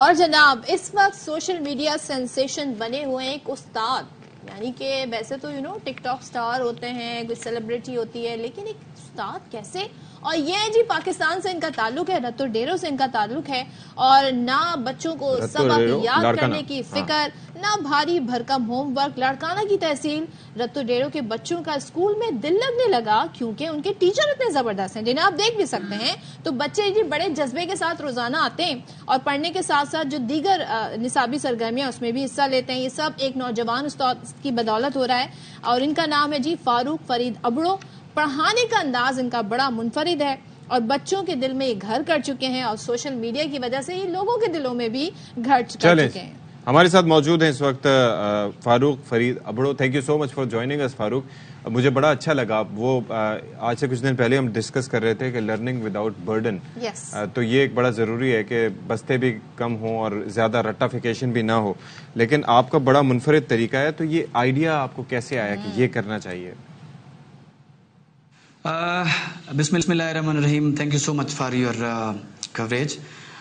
اور جناب اس وقت سوشل میڈیا سینسیشن بنے ہوئے ایک استاد، یعنی کہ ویسے تو ٹک ٹاک سٹار ہوتے ہیں، کوئی سیلیبریٹی ہوتی ہے، لیکن ایک استاد کیسے؟ اور یہ جی پاکستان سے ان کا تعلق ہے، رتو ڈیرو سے ان کا تعلق ہے، اور نہ بچوں کو سبق یاد کرنے کی فکر، نہ بھاری بھرکم ہوم ورک، لاڑکانہ کی تحصیل۔ رتو ڈیرو کے بچوں کا اسکول میں دل لگنے لگا کیونکہ ان کے ٹیچر اتنے زبردست ہیں جنہیں آپ دیکھ بھی سکتے ہیں۔ تو بچے جی بڑے جذبے کے ساتھ روزانہ آتے ہیں اور پڑھنے کے ساتھ ساتھ جو دیگر نصابی سرگرمیاں اس میں بھی حصہ لیتے ہیں۔ یہ سب ایک نوجوان استاد کی بدولت ہو رہا ہے اور ان کا نام ہے جی فاروق فرید ابڑو۔ پڑھانے کا انداز ان کا بڑا منفرد ہے اور بچوں کے دل میں یہ گھر کر چکے ہیں اور سوشل میڈیا کی وجہ سے یہ لوگوں کے دلوں میں بھی گھر کر چکے ہیں۔ ہمارے ساتھ موجود ہیں اس وقت Farooq Farid Abro. Thank you so much for joining اس فاروق۔ مجھے بڑا اچھا لگا، وہ آج سے کچھ دن پہلے ہم ڈسکس کر رہے تھے کہ لرننگ وداؤٹ برڈن، تو یہ ایک بڑا ضروری ہے کہ بستے بھی کم ہوں اور زیادہ رٹافیکیشن بھی نہ ہو، لیکن آپ کا بڑا منفرد طریقہ ہے، تو یہ آئیڈیا آپ کو کیسے آیا کہ یہ کرنا چاہیے؟ بسم اللہ الرحمن الرحیم، thank you so much for your coverage.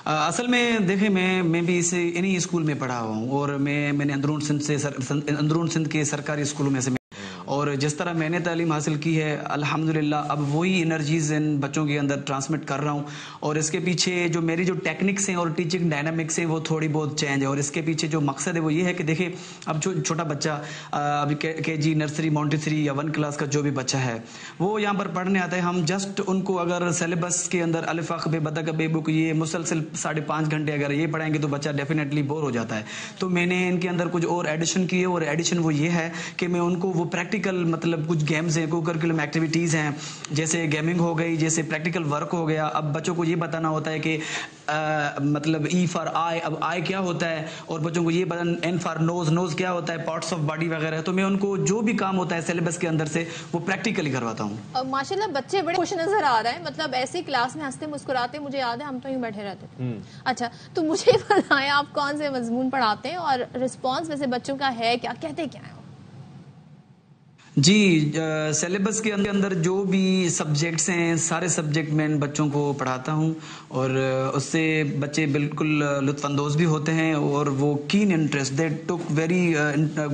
اصل میں دیکھیں میں بھی انہی اسکول میں پڑھا ہوا ہوں اور میں نے اندرون سندھ کے سرکاری اسکولوں میں سے اور جس طرح میں نے تعلیم حاصل کی ہے الحمدللہ اب وہی انرجیز ان بچوں کے اندر ٹرانسمٹ کر رہا ہوں، اور اس کے پیچھے جو میری جو ٹیکنکس ہیں اور ٹیچنگ ڈائنامکس ہیں وہ تھوڑی بہت چینج ہے، اور اس کے پیچھے جو مقصد ہے وہ یہ ہے کہ دیکھیں اب جو چھوٹا بچہ ابھی کے جی نرسری مونٹیسری یا 1 کلاس کا جو بھی بچہ ہے وہ یہاں پر پڑھنے آتا ہے، ہم جسٹ ان کو اگر سیلیبس کے اندر الف ب بد ب بک یہ مسلسل 5.5 گھنٹے اگر یہ پڑھائیں گے تو بچہ ڈیفینیٹلی بور ہو جاتا ہے۔ تو میں نے ان کے اندر کچھ اور ایڈیشن کی ہے، اور ایڈیشن وہ یہ ہے کہ میں ان کو وہ پریکٹیکل مطلب کچھ گیمز ہیں، کو کرکولم ایکٹیویٹیز ہیں، جیسے گیمنگ ہو گئی، جیسے پریکٹیکل ورک ہو گیا۔ اب بچوں کو یہ بتانا ہوتا ہے کہ مطلب ای فار آئی، اب آئی کیا ہوتا ہے، اور بچوں کو یہ بتانا این فار نوز، نوز کیا ہوتا ہے، پارٹس آف باڈی وغیرہ۔ تو میں ان کو جو بھی کام ہوتا ہے سیلیبس کے اندر سے وہ پریکٹیکلی کرواتا ہوں۔ اور ماشاءاللہ بچے بڑے خوش نظر آ رہے ہیں، مطلب ایسی کلاس میں ہنستے مسکراتے، مجھے یاد ہے ہم تو یوں بیٹھے رہتے تھے۔ اچھا تو مجھے بتائیں آپ کون سے مضمون پڑھاتے ہیں اور رسپانس ویسے بچوں کا ہے کیا، کہتے کیا ہیں؟ جی سیلیبس کے اندر جو بھی سبجیکٹس ہیں سارے سبجیکٹ میں ان بچوں کو پڑھاتا ہوں، اور اس سے بچے بالکل لطف اندوز بھی ہوتے ہیں، اور وہ can interest, they took very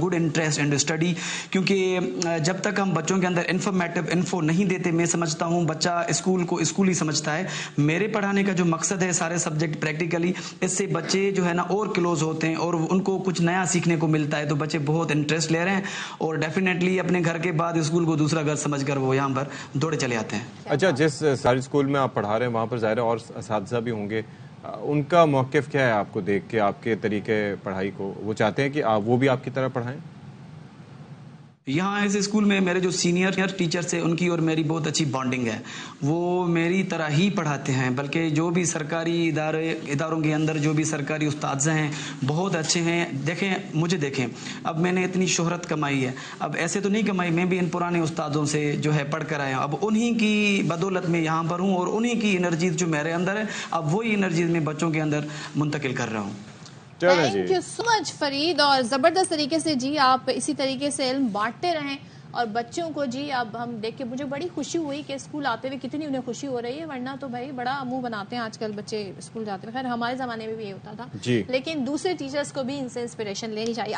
good interest in study, کیونکہ جب تک ہم بچوں کے اندر انفارمیٹیو انفو نہیں دیتے میں سمجھتا ہوں بچہ اسکول کو اسکول ہی سمجھتا ہے۔ میرے پڑھانے کا جو مقصد ہے سارے سبجیکٹ پریکٹیکلی، اس سے بچے جو ہے نا اور کلوز ہوتے ہیں اور ان کو کچھ نیا سیکھنے کو ملتا ہے، تو بچے بہت انٹرسٹ لے رہے ہیں اور ڈیفینیٹلی اپنے گھر کے بعد اسکول کو دوسرا گھر سمجھ کر وہ یہاں پر دوڑے چلے آتے ہیں۔ اچھا جس سارے اسکول میں آپ پڑھا رہے ہیں وہاں پر ظاہر اور اساتذہ بھی ہوں گے، ان کا موقف کیا ہے آپ کو دیکھ کے، آپ کے طریقے پڑھائی کو؟ وہ چاہتے ہیں کہ وہ بھی آپ کی طرح پڑھائیں؟ یہاں اس اسکول میں میرے جو سینئر ٹیچرز ہیں ان کی اور میری بہت اچھی بانڈنگ ہے، وہ میری طرح ہی پڑھاتے ہیں، بلکہ جو بھی سرکاری اداروں کے اندر جو بھی سرکاری اساتذہ ہیں بہت اچھے ہیں۔ دیکھیں اب میں نے اتنی شہرت کمائی ہے، اب ایسے تو نہیں کمائی، میں بھی ان پرانے استادوں سے جو ہے پڑھ کر آیا ہوں، اب انہی کی بدولت میں یہاں پر ہوں اور انہی کی انرجیز جو میرے اندر ہے اب وہی انرجیز میں بچوں کے اندر منتقل کر رہا ہوں۔ تھینک یو سو مچ فرید، اور زبردست طریقے سے جی آپ اسی طریقے سے علم بانٹتے رہیں اور بچوں کو جی اب ہم دیکھ کے مجھے بڑی خوشی ہوئی کہ اسکول آتے ہوئے کتنی انہیں خوشی ہو رہی ہے، ورنہ تو بھائی بڑا منہ بناتے ہیں آج کل بچے اسکول جاتے ہیں، خیر ہمارے زمانے میں بھی یہ ہوتا تھا، لیکن دوسرے ٹیچرز کو بھی ان سے انسپریشن لینی چاہیے۔